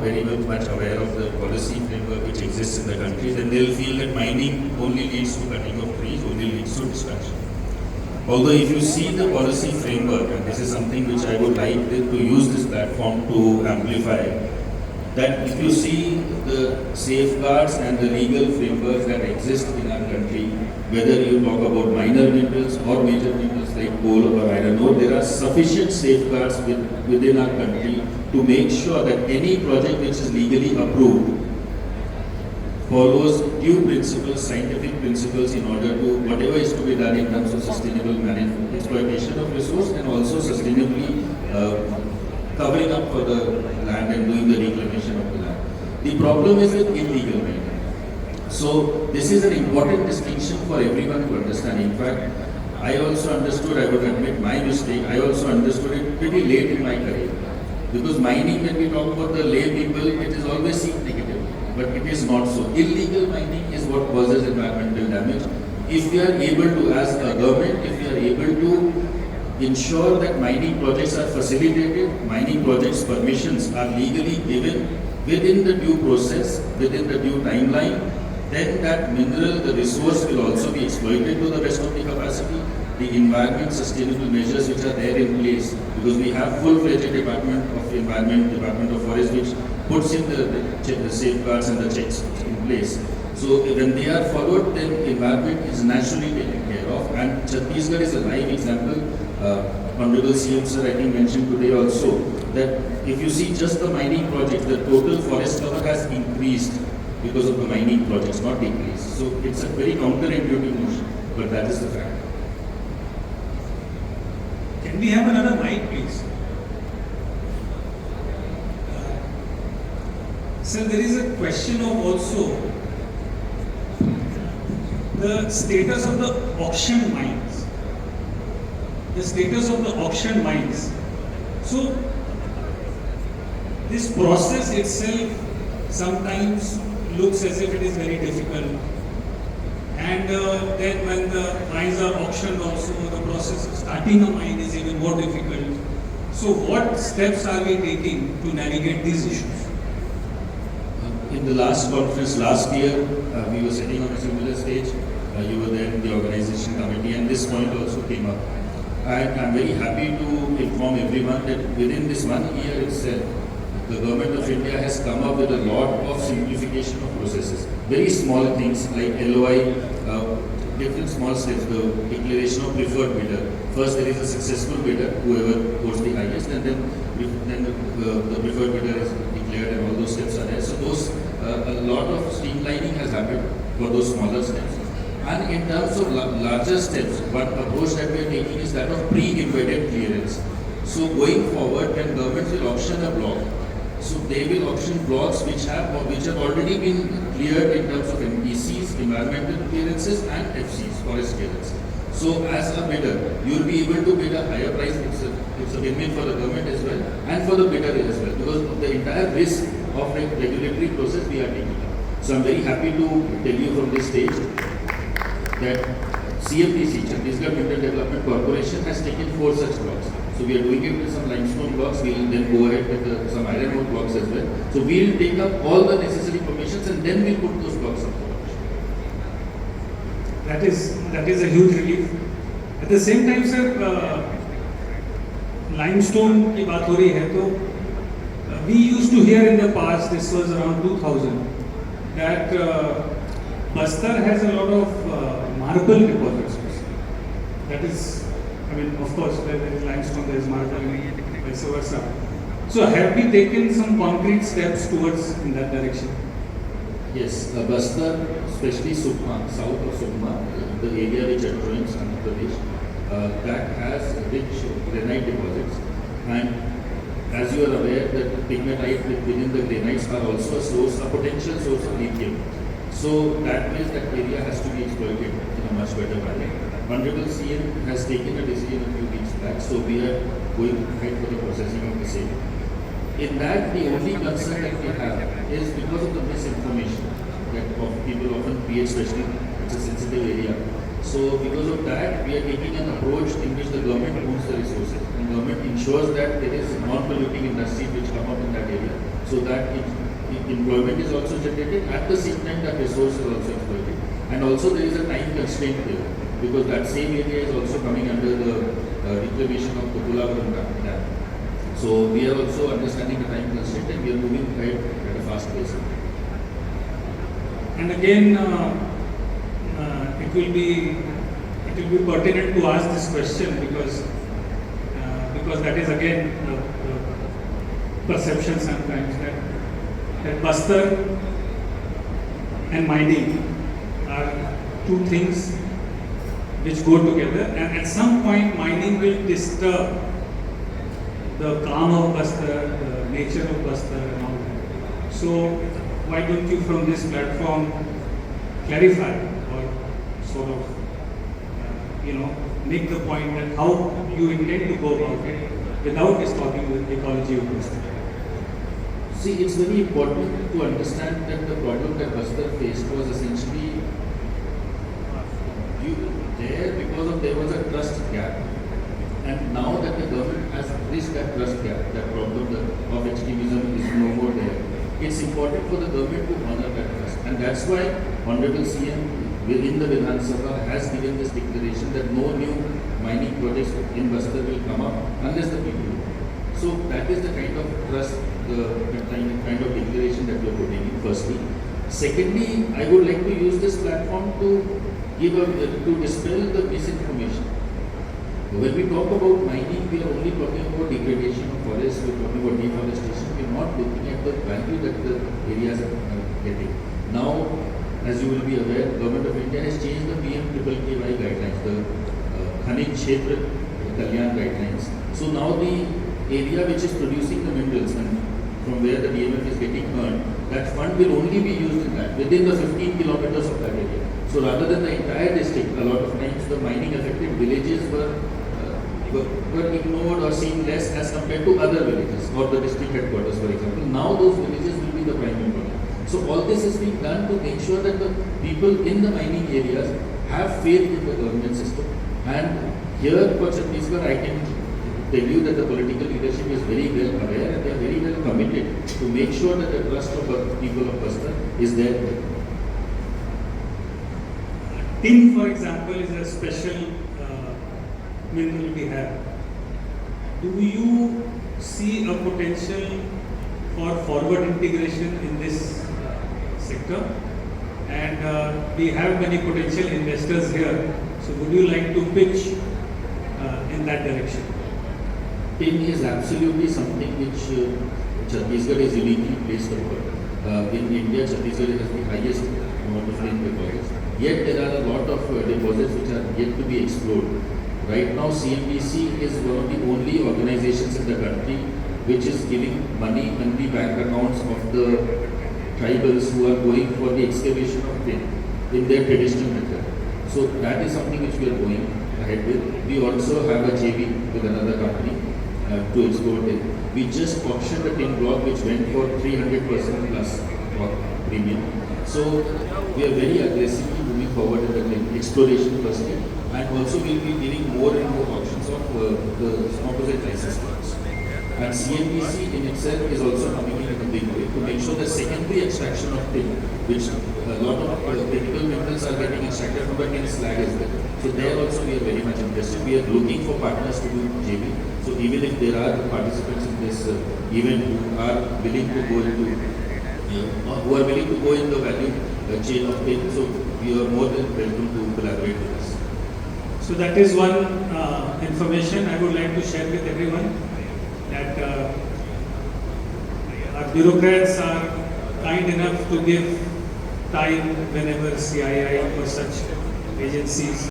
very much aware of the policy framework which exists in the country, then they'll feel that mining only leads to cutting of trees, only leads to destruction. Although if you see the policy framework, and this is something which I would like to use this platform to amplify, that if you see the safeguards and the legal frameworks that exist in our country, whether you talk about minor minerals or major minerals like coal or iron ore, there are sufficient safeguards within our country to make sure that any project which is legally approved follows due principles, scientific principles in order to whatever is to be done in terms of sustainable management, exploitation of resource, and also sustainably covering up for the land and doing the reclamation of the land. The problem is with illegal mining. So this is an important distinction for everyone to understand. In fact, I also understood, I would admit my mistake, I also understood it pretty late in my career. Because mining, when we talk about the lay people, it is always seen negative, but it is not so. Illegal mining is what causes environmental damage. If we are able to, as a government, if we are able to ensure that mining projects are facilitated, mining projects permissions are legally given within the due process, within the due timeline, then that mineral, the resource will also be exploited to the best of the capacity. The environment sustainable measures which are there in place, because we have full-fledged Department of Environment, Department of Forest, which puts in the safeguards and the checks in place. So when they are followed, then environment is naturally taken care of. And Chhattisgarh is a live example. Honorable CM sir, I think, mentioned today also that if you see just the mining project, the total forest cover has increased because of the mining projects, not decreased. So it's a very counterintuitive notion, but that is the fact. Can we have another mic, please? Sir, there is a question of also the status of the auction mines. The status of the auction mines. So, this process itself sometimes looks as if it is very difficult. And then when the mines are auctioned also, the process of starting a mine is even more difficult. So what steps are we taking to navigate these issues? In the last conference last year, we were sitting on a similar stage. You were there in the organization committee, and this point also came up. I'm very happy to inform everyone that within this 1 year itself, the Government of India has come up with a lot of simplification of processes. Very small things like LOI, different small steps, the declaration of preferred bidder. First there is a successful bidder, whoever votes the highest, and then the preferred bidder is declared and all those steps are there. So those, a lot of streamlining has happened for those smaller steps. And in terms of larger steps, one approach that we are taking is that of pre-embedded clearance. So going forward, when governments will auction a block, so they will auction blocks which have already been cleared in terms of MPCs, environmental clearances, and FCs, forest clearance. So as a bidder, you will be able to bid a higher price. It's a win-win for the government as well, and for the bidder as well, because of the entire risk of the regulatory process we are taking. So I'm very happy to tell you from this stage that CMDC, Chhattisgarh Mineral Development Corporation, has taken 4 such blocks. So we are doing it with some limestone blocks. We will then go ahead with some iron ore blocks as well. So we will take up all the necessary permissions and then we will put those blocks up for auction. That is a huge relief. At the same time, sir, limestone की बात हो रही है तो we used to hear in the past, this was around 2000, that Bastar has a lot of marble deposits. That is, I mean, of course, where there is limestone, there is marble, and vice versa. So, have we taken some concrete steps towards in that direction? Yes, Bastar, especially Sukma, south of Sukma, the area which adjoins Andhra Pradesh, that has rich granite deposits, and as you are aware, that pegmatite within the granites are also a potential source of lithium. So that means that area has to be exploited in a much better manner. Honorable CM has taken a decision a few weeks back, so we are going ahead for the processing of the same. In that, the only concern that we have is because of the misinformation that people often create, especially it's a sensitive area, So because of that, we are taking an approach in which the government owns the resources and government ensures that there is non-polluting industries which come up in that area, so that employment is also generated, at the same time that resource is also exploited. And also there is a time constraint here, because that same area is also coming under the reclamation of the Kulavaram Dam. So we are also understanding the time constraint and we are moving ahead at a fast pace. And again, it will be pertinent to ask this question because that is again the perception sometimes that Bastar and mining are two things which go together, and at some point mining will disturb the calm of Bastar, the nature of Bastar and all that. So why don't you from this platform clarify or sort of make the point that how you intend to go about it without disturbing the ecology of Bastar? See, it's very important to understand that the problem that Bastar faced was essentially there was a trust gap, and now that the government has bridged that trust gap, that problem of extremism is no more there. It's important for the government to honor that trust, and that's why Honorable CM within the Vidhan Sabha has given this declaration that no new mining projects in Bastar will come up unless the people do. So that is the kind of trust, the kind of declaration that we are putting in, firstly. Secondly, I would like to use this platform to dispel the misinformation. When we talk about mining, we are only talking about degradation of forests, we are talking about deforestation, we are not looking at the value that the areas are getting. Now, as you will be aware, Government of India has changed the PMKKY guidelines, the Khanij Kshetra Kalyan guidelines. So now the area which is producing the minerals and from where the DMF is getting earned, that fund will only be used in that, within the 15 kilometers of that area. So rather than the entire district, a lot of times the mining affected villages were ignored or seen less as compared to other villages or the district headquarters, for example. Now those villages will be the primary problem. So all this is being done to make sure that the people in the mining areas have faith in the government system. And here for Chhattisgarh, I can tell you that the political leadership is very well aware and they are very well committed to make sure that the trust of the people of Bastar is there. Tin, for example, is a special mineral we have. Do you see a potential for forward integration in this sector? And we have many potential investors here. So would you like to pitch in that direction? Tin is absolutely something which Chhattisgarh is uniquely placed upon. In India, Chhattisgarh has the highest amount of tin deposits. Yet there are a lot of deposits which are yet to be explored. Right now, CNBC is one of the only organizations in the country which is giving money in the bank accounts of the tribals who are going for the excavation of tin in their traditional method. So that is something which we are going ahead with. We also have a JV with another company to explore tin. We just auctioned a tin block which went for 300% plus premium. So we are very aggressively moving forward in the exploration firstly, and also we will be giving more and more options of the composite license blocks. And CNBC in itself is also coming in a big way to make sure the secondary extraction of tin, which a lot of critical minerals are getting extracted from the tin slag as well. So there also we are very much interested. We are looking for partners to do JV. So even if there are participants in this event who are willing to go into who are willing to go in the value chain of tin, so we are more than welcome to collaborate with us. So that is one information I would like to share with everyone, that our bureaucrats are kind enough to give time whenever CII or such agencies